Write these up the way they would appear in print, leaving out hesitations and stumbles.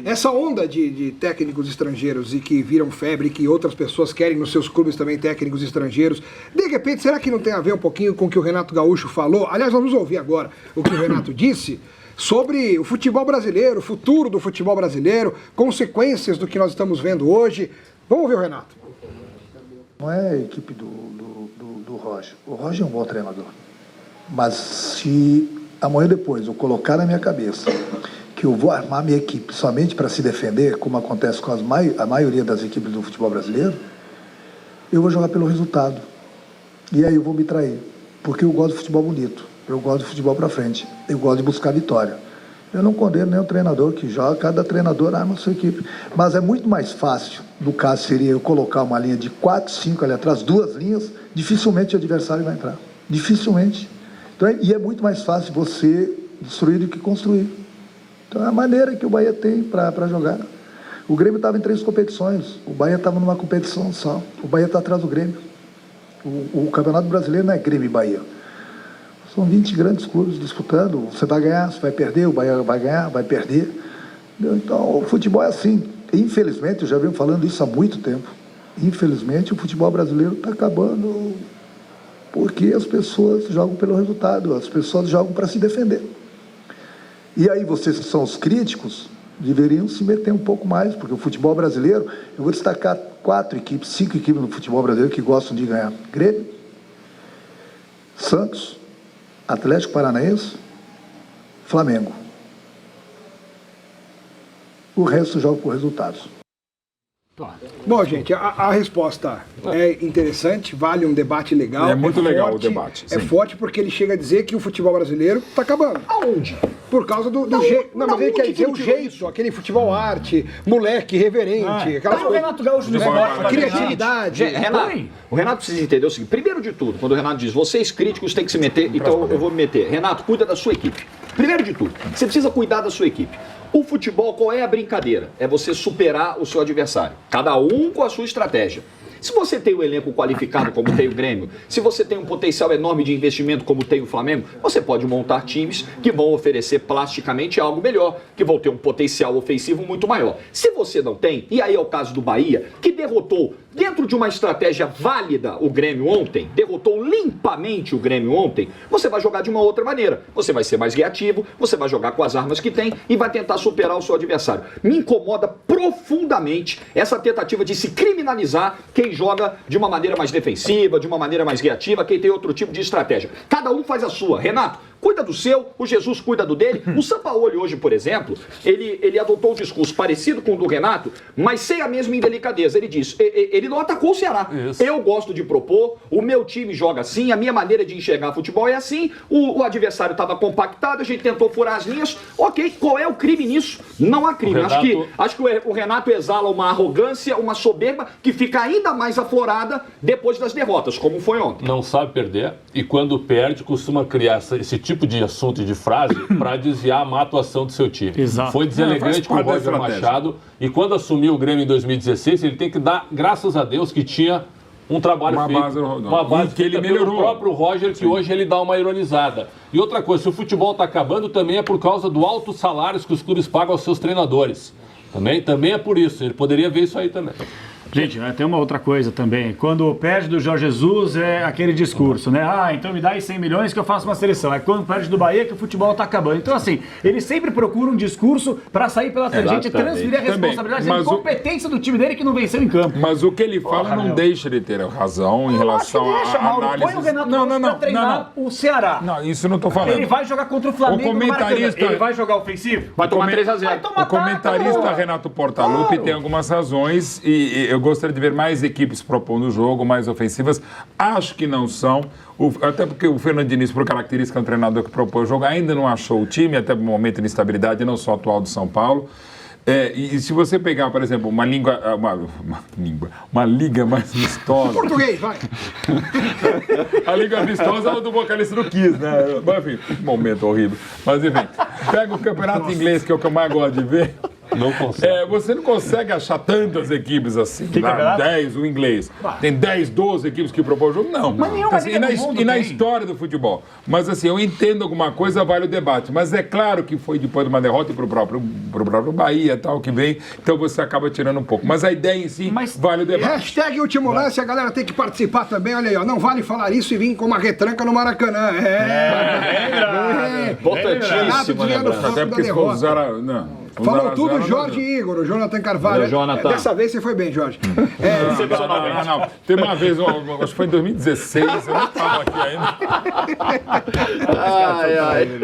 Essa onda de técnicos estrangeiros e que viram febre, que outras pessoas querem nos seus clubes também técnicos estrangeiros, de repente, será que não tem a ver um pouquinho com o que o Renato Gaúcho falou? Aliás, vamos ouvir agora o que o Renato disse sobre o futebol brasileiro, o futuro do futebol brasileiro, consequências do que nós estamos vendo hoje. Vamos ouvir o Renato. Não é a equipe do Roger. O Roger é um bom treinador. Mas se amanhã depois eu colocar na minha cabeça que eu vou armar minha equipe somente para se defender, como acontece com a maioria das equipes do futebol brasileiro, eu vou jogar pelo resultado. E aí eu vou me trair. Porque eu gosto de futebol bonito. Eu gosto de futebol para frente. Eu gosto de buscar vitória. Eu não condeno nem o treinador que joga, cada treinador arma a sua equipe. Mas é muito mais fácil, no caso seria eu colocar uma linha de 4, 5 ali atrás, 2 linhas, dificilmente o adversário vai entrar. Dificilmente. Então, e é muito mais fácil você destruir do que construir. Então é a maneira que o Bahia tem para jogar. O Grêmio estava em 3 competições, o Bahia estava numa competição só. O Bahia está atrás do Grêmio. O Campeonato Brasileiro não é Grêmio e Bahia. São 20 grandes clubes disputando. Você vai ganhar, você vai perder, o Bahia vai ganhar, vai perder. Então o futebol é assim. Infelizmente, eu já venho falando isso há muito tempo. Infelizmente, o futebol brasileiro está acabando porque as pessoas jogam pelo resultado, as pessoas jogam para se defender. E aí vocês que são os críticos deveriam se meter um pouco mais, porque o futebol brasileiro, eu vou destacar 4 equipes, 5 equipes no futebol brasileiro que gostam de ganhar. Grêmio, Santos, Atlético Paranaense, Flamengo. O resto joga por resultados. Bom, gente, a resposta é interessante, vale um debate legal. É muito legal forte, o debate. É forte porque ele chega a dizer que o futebol brasileiro está acabando. Aonde? Por causa do jeito. Não, mas ele quer dizer o jeito, aquele futebol arte, moleque, reverente, aquelas o Renato Gaúcho no esporte, a criatividade. Renato, o Renato precisa entender o seguinte: primeiro de tudo, quando o Renato diz, vocês críticos têm que se meter, então eu vou me meter. Renato, cuida da sua equipe. Primeiro de tudo, você precisa cuidar da sua equipe. O futebol, qual é a brincadeira? É você superar o seu adversário. Cada um com a sua estratégia. Se você tem um elenco qualificado como tem o Grêmio, se você tem um potencial enorme de investimento como tem o Flamengo, você pode montar times que vão oferecer plasticamente algo melhor, que vão ter um potencial ofensivo muito maior. Se você não tem, e aí é o caso do Bahia, que derrotou dentro de uma estratégia válida o Grêmio ontem, derrotou limpamente o Grêmio ontem, você vai jogar de uma outra maneira. Você vai ser mais reativo, você vai jogar com as armas que tem e vai tentar superar o seu adversário. Me incomoda profundamente essa tentativa de se criminalizar quem joga de uma maneira mais defensiva, de uma maneira mais reativa, quem tem outro tipo de estratégia. Cada um faz a sua. Renato, cuida do seu, o Jesus cuida do dele. O Sampaoli hoje, por exemplo, ele adotou um discurso parecido com o do Renato, mas sem a mesma indelicadeza. Ele disse, ele não atacou o Ceará. Isso. Eu gosto de propor, o meu time joga assim, a minha maneira de enxergar futebol é assim, o adversário estava compactado, a gente tentou furar as linhas. Ok, qual é o crime nisso? Não há crime. Acho que o Renato exala uma arrogância, uma soberba que fica ainda mais aflorada depois das derrotas, como foi ontem. Não sabe perder e quando perde costuma criar esse tipo de assunto e de frase para desviar a má atuação do seu time. Exato. Foi deselegante com o Roger Machado e quando assumiu o Grêmio em 2016, ele tem que dar graças a Deus que tinha um trabalho feito, uma base que ele melhorou pelo próprio Roger, que hoje ele dá uma ironizada. E outra coisa, se o futebol está acabando, também é por causa do altos salários que os clubes pagam aos seus treinadores. Também é por isso, ele poderia ver isso aí também. Gente, tem uma outra coisa também. Quando perde do Jorge Jesus, é aquele discurso, né? Ah, então me dá aí 100 milhões que eu faço uma seleção. É quando perde do Bahia que o futebol tá acabando. Então, assim, ele sempre procura um discurso para sair pela tangente e transferir a responsabilidade da incompetência do time dele que não venceu em campo. Mas o que ele fala não deixa de ter razão em relação à análise. Põe o Renato pra treinar o Ceará. Não, isso não tô falando. Ele vai jogar contra o Flamengo no Maracanã. Ele vai jogar ofensivo? Vai tomar 3-0. O comentarista Renato Portaluppi tem algumas razões e eu gostaria de ver mais equipes propondo o jogo, mais ofensivas. Acho que não são. Até porque o Fernando Diniz, por característica, é um treinador que propõe o jogo, ainda não achou o time, até no momento de instabilidade, não só atual do São Paulo. E se você pegar, por exemplo, uma liga mais vistosa... Português, vai! A liga vistosa é do vocalista do Kiss, né? Mas, enfim, momento horrível. Mas, enfim, pega o campeonato inglês, que é o que eu mais gosto de ver... Não consegue. Você não consegue achar tantas equipes assim. Que 10, o inglês. Tem 10, 12 equipes que propõem o jogo? Não. Mas nenhuma assim, liga do mundo e na tem. história do futebol. Mas assim, eu entendo alguma coisa, vale o debate. Mas é claro que foi depois de uma derrota pro próprio Bahia e tal, que vem. Então você acaba tirando um pouco. Mas a ideia em si vale o debate. Hashtag último lance, a galera tem que participar também. Olha aí, ó. Não vale falar isso e vir com uma retranca no Maracanã. Importantíssimo, né, Brás? Até porque se for usar a... Não. Falou tudo Jorge e Igor, o Jonathan Carvalho. Valeu, Jonathan. Dessa vez você foi bem, Jorge. Não. Tem uma vez, acho que foi em 2016, eu não estava aqui ainda.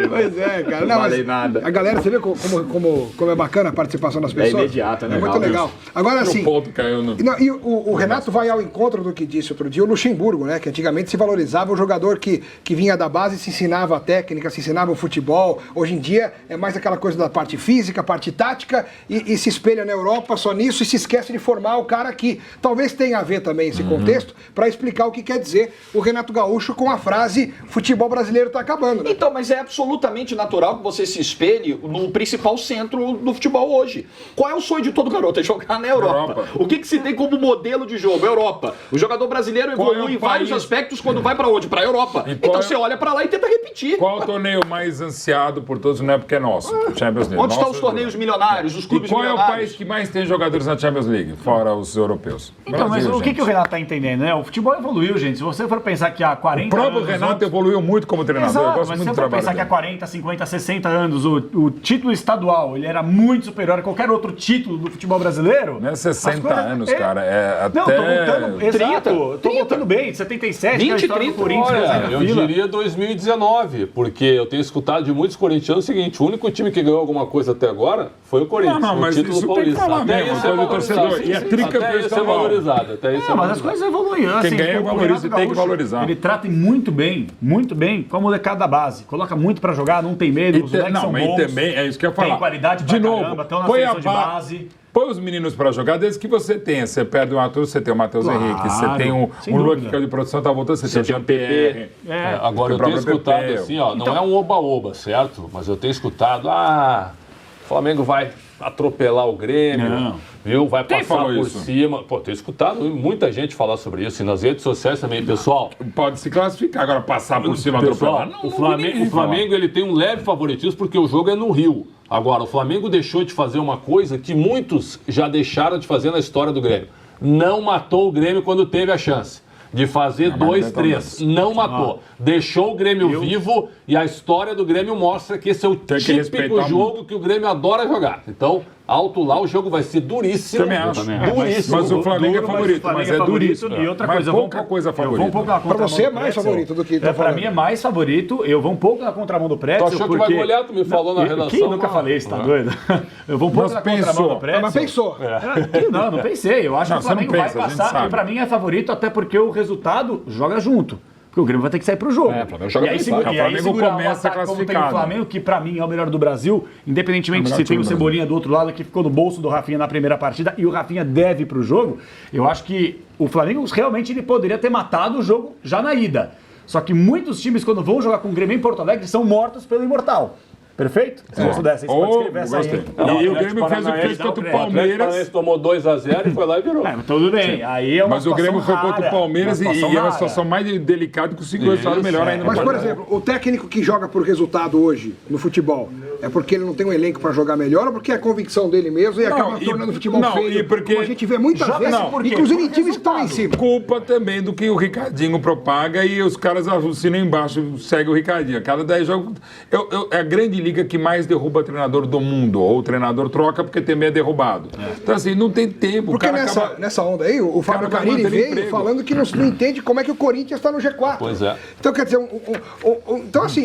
Pois é, cara. Não falei nada. A galera, você vê como é bacana a participação das pessoas? É imediata, né? É muito legal. Agora sim. O ponto caiu no... E o Renato vai ao encontro do que disse outro dia o Luxemburgo, né? Que antigamente se valorizava o jogador que vinha da base, se ensinava a técnica, se ensinava o futebol. Hoje em dia é mais aquela coisa da parte física, parte tática e se espelha na Europa só nisso e se esquece de formar o cara aqui. Talvez tenha a ver também esse contexto para explicar o que quer dizer o Renato Gaúcho com a frase futebol brasileiro está acabando, né? Então, mas é absolutamente natural que você se espelhe no principal centro do futebol hoje. Qual é o sonho de todo garoto? É jogar na Europa. O que se tem como modelo de jogo? Europa. O jogador brasileiro evolui em vários aspectos quando vai para onde? Para a Europa. Então você olha para lá e tenta repetir. Qual o torneio mais ansiado por todos, não é porque é nosso? Champions League. Onde estão os torneios milionários, os clubes e qual milionários? É o país que mais tem jogadores na Champions League, fora os europeus? Então, Brasil, mas o que o Renato tá entendendo, né? O futebol evoluiu, gente. Se você for pensar que há 40 anos... O próprio Renato evoluiu muito como treinador. Exato, eu gosto mas muito se do você for trabalho pensar que há dele. 40, 50, 60 anos o título estadual ele era muito superior a qualquer outro título do futebol brasileiro... Não é 60 anos, cara. É Não, até... tô voltando... Exato. 30. Tô voltando bem. 77, 20, que é a história do 30, Corinthians. Olha, eu diria 2019, porque eu tenho escutado de muitos corintianos o seguinte: o único time que ganhou alguma coisa até agora foi o Corinthians. Não, mas o título isso tem que paulista. falar Até mesmo, isso é todo torcedor. valorizado. E é tricampeão Até isso é estadual. valorizado. Até isso é Mas as valorizado. coisas evoluem. Assim, ganha o valoriza Renato e tem que Gaúcho, valorizar. Ele trata muito bem com a molecada da base. Coloca muito pra jogar, não tem medo, os moleques são mas bons. também, é isso que eu ia falar. Tem qualidade pra de novo, caramba, estão na põe seleção a de base. Põe os meninos pra jogar desde que você tenha. Você perde o Arthur, você tem o Matheus Henrique, você tem sem o Lua dúvida. que é de produção, tá voltando, você tem o Jean-Pierre. Agora, eu tenho escutado assim, ó, não é um oba-oba, certo? Mas eu tenho escutado, o Flamengo vai atropelar o Grêmio, viu? Vai Quem passar falou por isso? cima. Pô, tenho escutado muita gente falar sobre isso. E nas redes sociais também, pessoal. Pode se classificar, agora passar por cima, Pessoal, atropelar. o Flamengo ele tem um leve favoritismo porque o jogo é no Rio. Agora, o Flamengo deixou de fazer uma coisa que muitos já deixaram de fazer na história do Grêmio. Não matou o Grêmio quando teve a chance de fazer 2-3. Não matou. Deixou o Grêmio vivo e a história do Grêmio mostra que esse é o típico jogo que o Grêmio adora jogar. Então, alto lá, o jogo vai ser duríssimo. Também acho. Duríssimo. Mas o Flamengo é favorito, mas é duríssimo. E outra mas coisa, pouca coisa favorita. Pra você é mais favorito do que... Pra mim é mais favorito. Eu vou um pouco na contramão do Pretzel. Tu achou que vai golear? Tu me falou na redação. Que nunca falei isso, tá doido? Eu vou um pouco na contramão do Pretzel. Mas pensou. Não pensei. Eu acho que o Flamengo vai passar. E pra mim é favorito até porque o resultado joga junto. Porque o Grêmio vai ter que sair pro jogo. O Flamengo joga e aí, bem, o Flamengo começa como tem o classificado. Flamengo, que pra mim é o melhor do Brasil, independentemente se tem o Cebolinha do outro lado, que ficou no bolso do Rafinha na primeira partida, e o Rafinha deve ir pro jogo, eu acho que o Flamengo realmente ele poderia ter matado o jogo já na ida. Só que muitos times, quando vão jogar com o Grêmio em Porto Alegre, são mortos pelo Imortal. Perfeito? Se eu pudesse, você pode escrever essa aí. Gostei. E o Grêmio fez o que fez contra o Palmeiras. Tomou 2-0 e foi lá e virou. Tudo bem. Aí é uma Mas o Grêmio foi rara, contra o Palmeiras e é uma situação mais delicada que conseguiu o resultado melhor ainda. Mas, por exemplo, o técnico que joga por resultado hoje no futebol, é porque ele não tem um elenco pra jogar melhor ou porque é a convicção dele mesmo e acaba tornando o futebol feio? E porque como a gente vê muitas vezes, inclusive em times que estão lá em cima. Culpa também do que o Ricardinho propaga e os caras assinam embaixo, segue o Ricardinho. A cada 10 jogos. É a grande liga que mais derruba treinador do mundo. Ou o treinador troca porque também é derrubado. Então, assim, não tem tempo. Porque nessa onda aí, o Fábio Carilli veio falando que não entende como é que o Corinthians está no G4. Pois é. Então, quer dizer,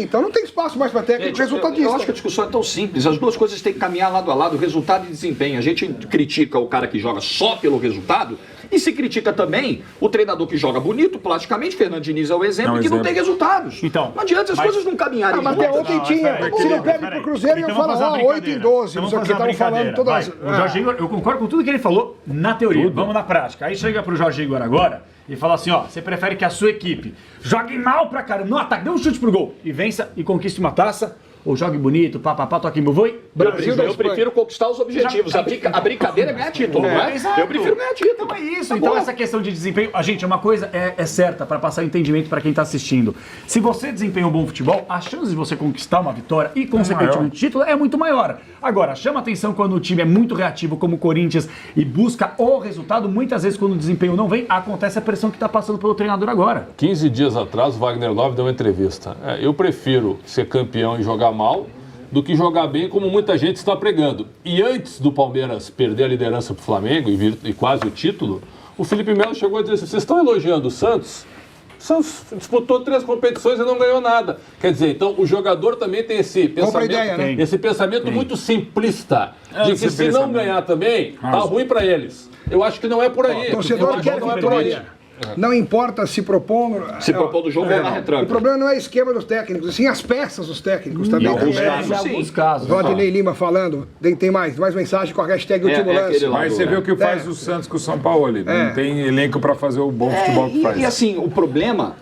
então não tem espaço mais para técnico resultadista. Eu acho que a discussão é tão simples. As duas coisas têm que caminhar lado a lado, resultado e desempenho. A gente critica o cara que joga só pelo resultado e se critica também o treinador que joga bonito, plasticamente. Fernando Diniz é o exemplo, que não tem resultados. Então, não adianta as coisas não caminharem. Mas até ontem tinha. Se não perde pro Cruzeiro, ia falar 8-12. Não sei o que estavam falando todas. O Jorge Igor, eu concordo com tudo que ele falou na teoria. Vamos na prática. Aí chega pro Jorge Igor agora e fala assim, ó, você prefere que a sua equipe jogue mal pra caramba, no ataque, dê um chute pro gol e vença e conquiste uma taça, ou jogue bonito, papapá, toque em voo. Eu prefiro conquistar os objetivos. A brincadeira é ganhar título, não é? Exato. Eu prefiro ganhar título. Então é isso. Tá Então bom. essa questão de desempenho... Gente, uma coisa é certa para passar o entendimento para quem está assistindo. Se você desempenha um bom futebol, a chance de você conquistar uma vitória e, consequentemente, título é muito maior. Agora, chama atenção quando o time é muito reativo, como o Corinthians, e busca o resultado. Muitas vezes, quando o desempenho não vem, acontece a pressão que está passando pelo treinador agora. 15 dias atrás, o Wagner Love deu uma entrevista. Eu prefiro ser campeão e jogar mal do que jogar bem, como muita gente está pregando. E antes do Palmeiras perder a liderança para o Flamengo e quase o título, o Felipe Melo chegou a dizer assim, vocês estão elogiando o Santos? O Santos disputou 3 competições e não ganhou nada. Quer dizer, então o jogador também tem esse pensamento, ideia, né? esse pensamento muito simplista, de que se não ganhar também, tá ruim para eles. Eu acho que não é por aí. O torcedor quer vitória. Não importa se propor... Se propor do jogo ou na retranca. O problema não é o esquema dos técnicos, sim as peças dos técnicos também. Em alguns casos, Em alguns casos. Rodinei Lima falando, tem mais mensagem com a hashtag último lance. aquele lá. Mas você vê o que faz o Santos com o São Paulo. Não tem elenco para fazer o bom futebol que faz. E assim, o problema,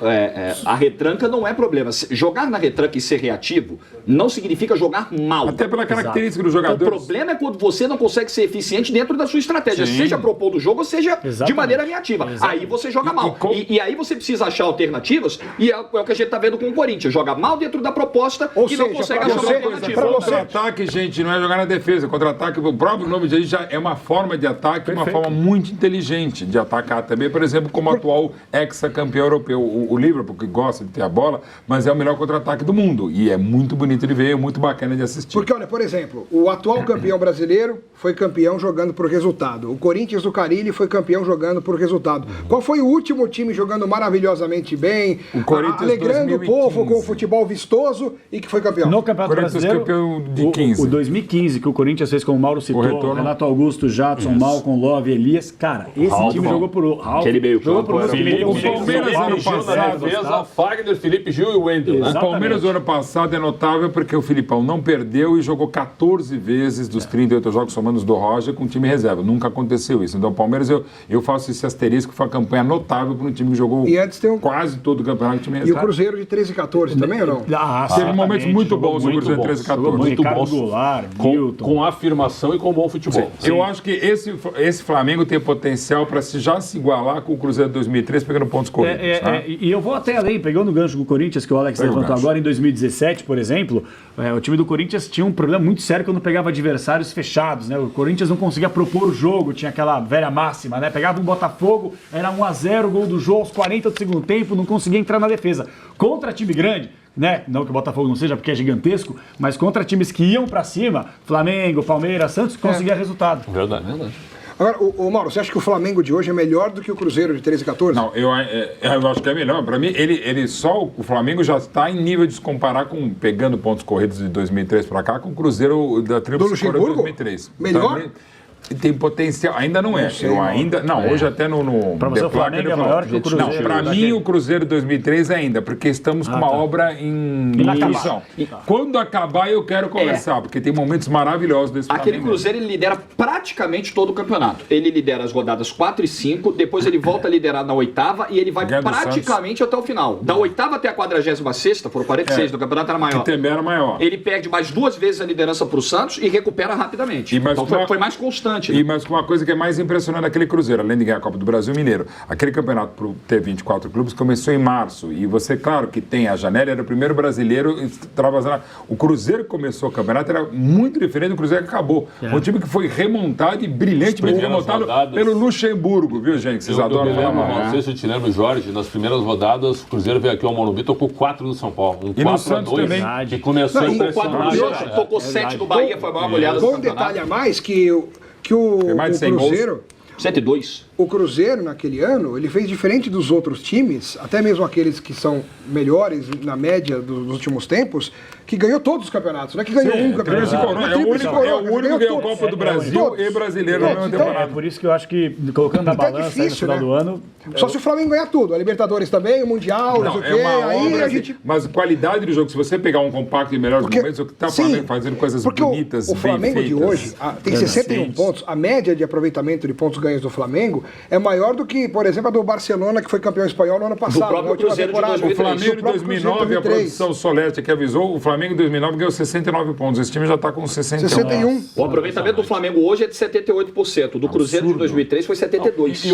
a retranca não é problema. Jogar na retranca e ser reativo não significa jogar mal. Até pela característica do O jogador. problema é quando você não consegue ser eficiente dentro da sua estratégia, Sim. seja propondo o jogo, ou seja de Exatamente. maneira reativa. Aí você joga mal. E aí você precisa achar alternativas, e é o que a gente tá vendo com o Corinthians. Joga mal dentro da proposta Ou e não seja, consegue pra achar uma você- alternativa. pra você- Contra-ataque, gente, não é jogar na defesa. Contra-ataque, o próprio nome de já é uma forma de ataque, uma forma muito inteligente de atacar também. Por exemplo, como o atual ex-campeão europeu, o Liverpool, que gosta de ter a bola, mas é o melhor contra-ataque do mundo. E é muito bonito de ver, é muito bacana de assistir. Porque, olha, por exemplo, o atual campeão brasileiro foi campeão jogando por resultado. O Corinthians do Carille foi campeão jogando por resultado. Qual foi o último time jogando maravilhosamente bem, O Corinthians alegrando 2015. o povo com o futebol vistoso e que foi campeão? No Campeonato Corinthians Brasileiro, campeão de 15. o 2015, que o Corinthians fez, como o Mauro citou, retorno. Renato Augusto, Jadson, Malcom, Love, Elias. Cara, esse Ralf, time jogou por... Ralf, Aquele meio jogou campo por era Felipe, o Palmeiras ano Gil na passado, defesa, Fagner, Felipe Gil e Wendel, né? Exato. O Palmeiras do ano passado é notável porque o Filipão não perdeu e jogou 14 vezes dos 38 jogos somando os do Roger com time reserva. Nunca aconteceu isso. Então o Palmeiras, eu faço esse asterisco, foi uma campanha notável para um time que jogou E antes tem um- quase todo o campeonato com time E o reserva. Cruzeiro de 13 e 14 também ou não? Teve certamente, momentos muito jogou bons o muito Cruzeiro bons. 13 e 14. Jogou muito Muito Ricardo bons. Goulart, Com Milton. afirmação e com bom futebol. Eu acho que esse Flamengo tem potencial para já se igualar com o Cruzeiro de 2003, pegando pontos corridos. tá? E eu vou até além, pegando o gancho do Corinthians, que o Alex Pega o levantou gancho. agora, em 2017, por exemplo, o time do Corinthians tinha um problema muito sério quando pegava adversários fechados, né? O Corinthians não conseguia propor o jogo, tinha aquela velha máxima, né? Pegava um Botafogo, era 1-0, gol do Jô aos 40 do segundo tempo, não conseguia entrar na defesa. Contra time grande, né? Não que o Botafogo não seja, porque é gigantesco, mas contra times que iam pra cima, Flamengo, Palmeiras, Santos, conseguia resultado. Verdade. Agora, o Mauro, você acha que o Flamengo de hoje é melhor do que o Cruzeiro de 13 e 14? Não, eu acho que é melhor. Para mim, o Flamengo já está em nível de se comparar com, pegando pontos corridos de 2003 para cá, com o Cruzeiro da Tríplice Coroa de Luxemburgo? 2003. Melhor? Então, tem potencial, ainda não é. sei, Eu não. ainda, não, hoje até no Pra você, The o Flamengo Plaque, é maior que o Cruzeiro. Não, para mim o Cruzeiro de 2003 ainda, porque estamos com uma obra em construção. Quando acabar eu quero conversar, porque tem momentos maravilhosos desse Aquele Flamengo. Cruzeiro ele lidera praticamente todo o campeonato. Ele lidera as rodadas 4 e 5, depois ele volta a liderar na 8ª e ele vai Ganha do praticamente até o final. Da 8ª até a 46ª, foram 46 do campeonato, era maior. Que também era maior. Ele perde mais 2 vezes a liderança para o Santos e recupera rapidamente. Então foi mais constante. Né? Mas com uma coisa que é mais impressionante naquele Cruzeiro, além de ganhar a Copa do Brasil Mineiro, aquele campeonato para ter 24 clubes começou em março. E você, claro, que tem a janela, era o primeiro brasileiro. O Cruzeiro que começou o campeonato era muito diferente do Cruzeiro que acabou. Um time que foi remontado e brilhantemente remontado pelo Luxemburgo, viu, gente? Vocês Eu adoram me lembro, falar, não sei se eu te lembro, Jorge, nas primeiras rodadas, o Cruzeiro veio aqui ao Morumbi, tocou 4 do São Paulo. Um E no 4-2, Santos também. que começou a Não, e Tocou 4 impressionar. do Santos, tocou 7 do Bahia, foi a maior goleada do Bom campeonato. detalhe a mais que o mais de 100 Cruzeiro... 102. O Cruzeiro, naquele ano, ele fez diferente dos outros times, até mesmo aqueles que são melhores na média dos últimos tempos, que ganhou todos os campeonatos, não é que ganhou um campeonato. Tríplice Coroa. É o único que ganhou a Copa do Brasil todos. e brasileiro na mesma Então, É temporada. por isso que eu acho que, colocando na Então é balança aí no difícil, final né? do ano... Só se o Flamengo ganhar tudo, a Libertadores também, o Mundial, não sei o quê, aí obra, a gente... Mas qualidade do jogo, se você pegar um compacto de melhores momentos, o que está sim, fazendo coisas porque bonitas, o Flamengo bem de feitas. hoje tem 61 pontos, a média de aproveitamento de pontos ganhos do Flamengo é maior do que, por exemplo, a do Barcelona, que foi campeão espanhol no ano passado. próprio na última Cruzeiro de temporada. 2003. O Flamengo em 2009, a produção Soleste que avisou, o Flamengo em 2009 ganhou 69 pontos. Esse time já está com 61. 61. O aproveitamento do Flamengo hoje é de 78%. O do Cruzeiro de 2003 foi 72%. E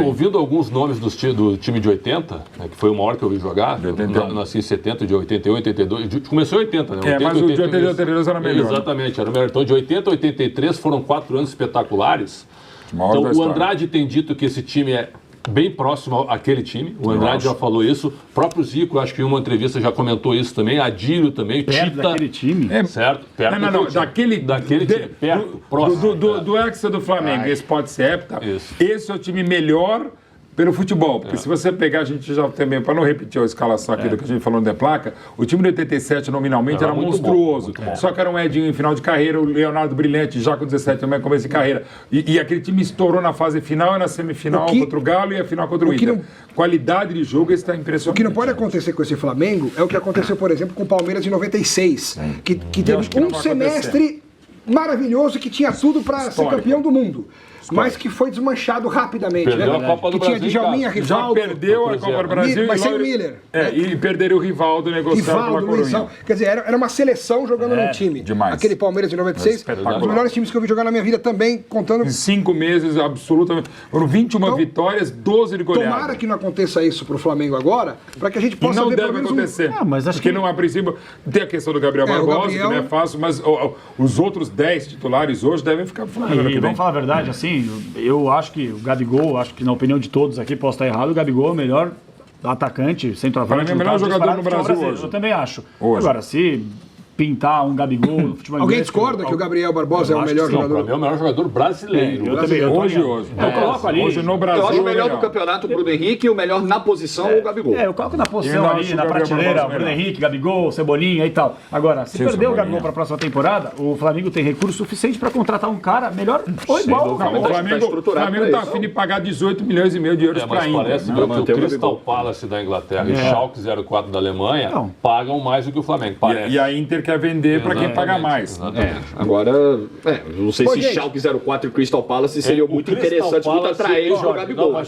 ouvindo alguns nomes do time de 80, né, que foi o maior que eu vi jogar, eu nasci em 70, de 81, 82, começou em 80, né? 80, mas o de 82 era melhor. Exatamente, era melhor. Então de 80 a 83 foram 4 anos espetaculares. Então o Andrade tem dito que esse time é bem próximo àquele time. O Andrade já falou isso. O próprio Zico, acho que em uma entrevista já comentou isso também. Adílio também. Perto Tita, daquele time. Certo? Perto Não, daquele time. Perto, próximo. Do Hexa do Flamengo, esse pode ser Hepta. Esse é o time melhor pelo futebol. Porque se você pegar, a gente já também, para não repetir a escalação aqui do que a gente falou de placa, o time de 87 nominalmente era monstruoso. Bom, muito bom. Só que era um Edinho em final de carreira, o Leonardo Brilhante já com 17 também começo de carreira. E aquele time estourou na fase final, na semifinal contra o Galo e a final contra o Inter. Qualidade de jogo está impressionante. O que não pode acontecer com esse Flamengo é o que aconteceu, por exemplo, com o Palmeiras em 96, que teve um semestre maravilhoso que tinha tudo para ser campeão do mundo. Mas que foi desmanchado rapidamente. Perdeu a Copa do que tinha Brasil, Djalminha, Rivaldo. Já perdeu a Copa do Brasil. Mas sem o Miller. E perderam o Rivaldo negociado com a Luizão. Quer dizer, era uma seleção jogando num time. Demais. Aquele Palmeiras de 96, um dos melhores times que eu vi jogar na minha vida também, contando... Em 5 meses, absolutamente. Foram 21 vitórias, 12 de goleada. Tomara que não aconteça isso pro Flamengo agora, para que a gente possa não ver deve pelo menos acontecer. Mas acho porque que não, a princípio, tem a questão do Gabriel Barbosa, que não é fácil, mas os outros 10 titulares hoje devem ficar pro Flamengo. E vamos falar a verdade, assim, eu acho que o Gabigol, acho que na opinião de todos aqui, posso estar errado, o Gabigol é o melhor atacante, centroavante. Para mim é o melhor jogador no Brasil hoje. Eu também acho. Agora, se pintar um Gabigol no futebol Alguém inglês, discorda que o Gabriel Barbosa é o melhor Não, para jogador? mim é o melhor jogador brasileiro. Eu também. Hoje. Eu coloco ali. Hoje no Brasil. Eu acho o é melhor legal. do campeonato o Bruno Henrique e o melhor na posição o Gabigol. Eu coloco na Eu posição não ali, acho o na Gabriel prateleira, Barbosa Bruno melhor. Henrique, Gabigol, Cebolinha e tal. Agora, se Sim, perder o Cebolinha. Gabigol para a próxima temporada, o Flamengo tem recurso suficiente para contratar um cara melhor ou igual. O Flamengo está a fim de pagar 18 milhões e meio de euros para Mas Inter. parece né? que o manter o Crystal Gabigol. Palace da Inglaterra e o Schalke 04 da Alemanha Não. pagam mais do que o Flamengo. Parece. E a Inter quer vender para quem paga mais. Agora, não sei se gente. Schalke 04 e Crystal Palace seriam muito Crystal interessantes, muito Palace, atraentes pro Jorge, Gabigol. não,